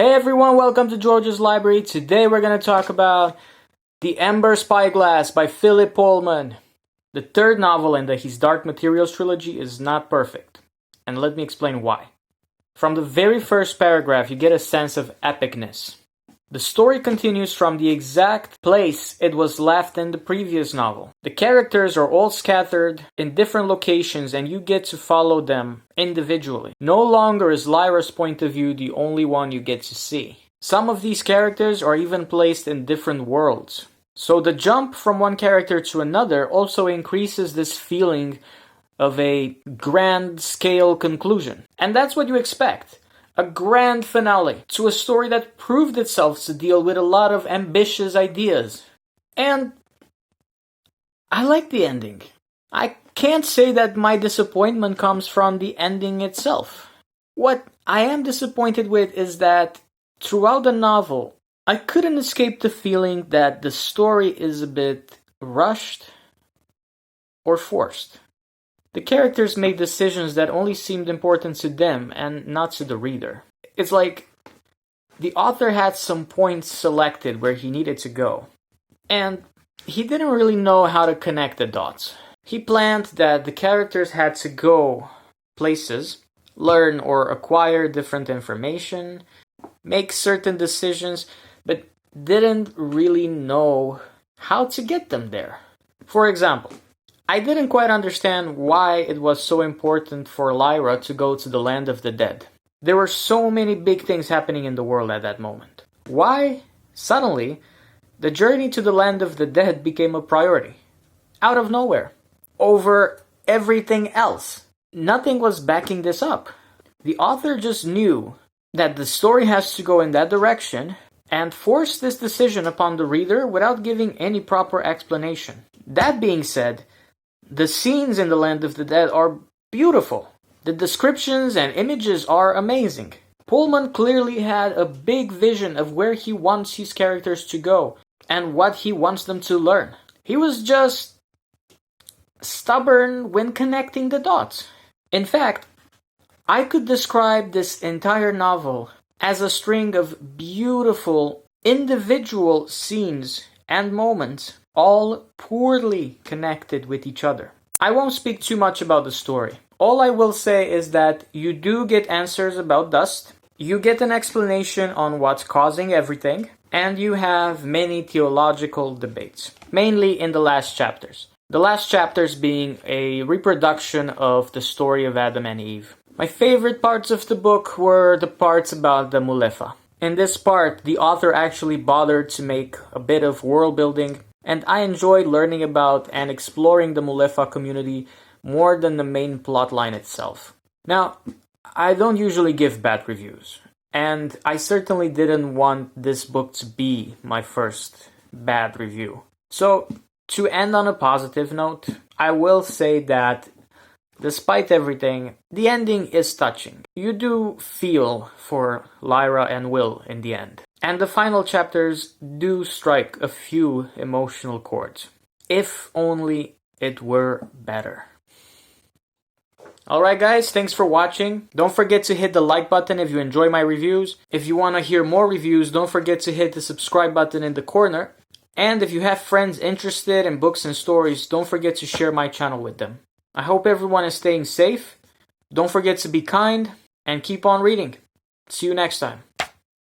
Hey everyone, welcome to George's Library. Today we're going to talk about The Ember Spyglass by Phillip Pullman. The third novel in the His Dark Materials trilogy is not perfect, and let me explain why. From the very first paragraph, you get a sense of epicness. The story continues from the exact place it was left in the previous novel. The characters are all scattered in different locations and you get to follow them individually. No longer is Lyra's point of view the only one you get to see. Some of these characters are even placed in different worlds. So the jump from one character to another also increases this feeling of a grand scale conclusion. And that's what you expect. A grand finale to a story that proved itself to deal with a lot of ambitious ideas. And I like the ending. I can't say that my disappointment comes from the ending itself. What I am disappointed with is that throughout the novel, I couldn't escape the feeling that the story is a bit rushed or forced. The characters made decisions that only seemed important to them and not to the reader. It's like the author had some points selected where he needed to go, and he didn't really know how to connect the dots. He planned that the characters had to go places, learn or acquire different information, make certain decisions, but didn't really know how to get them there. For example, I didn't quite understand why it was so important for Lyra to go to the land of the dead. There were so many big things happening in the world at that moment. Why, suddenly, the journey to the land of the dead became a priority? Out of nowhere. Over everything else. Nothing was backing this up. The author just knew that the story has to go in that direction and forced this decision upon the reader without giving any proper explanation. That being said, the scenes in the Land of the Dead are beautiful. The descriptions and images are amazing. Pullman clearly had a big vision of where he wants his characters to go and what he wants them to learn. He was just stubborn when connecting the dots. In fact, I could describe this entire novel as a string of beautiful individual scenes and moments, all poorly connected with each other. I won't speak too much about the story. All I will say is that you do get answers about dust, you get an explanation on what's causing everything, and you have many theological debates, mainly in the last chapters. The last chapters being a reproduction of the story of Adam and Eve. My favorite parts of the book were the parts about the Mulefa. In this part, the author actually bothered to make a bit of world building, and I enjoyed learning about and exploring the Mulefa community more than the main plotline itself. Now, I don't usually give bad reviews, and I certainly didn't want this book to be my first bad review. So, to end on a positive note, I will say that despite everything, the ending is touching. You do feel for Lyra and Will in the end. And the final chapters do strike a few emotional chords. If only it were better. Alright guys, thanks for watching. Don't forget to hit the like button if you enjoy my reviews. If you want to hear more reviews, don't forget to hit the subscribe button in the corner. And if you have friends interested in books and stories, don't forget to share my channel with them. I hope everyone is staying safe. Don't forget to be kind and keep on reading. See you next time.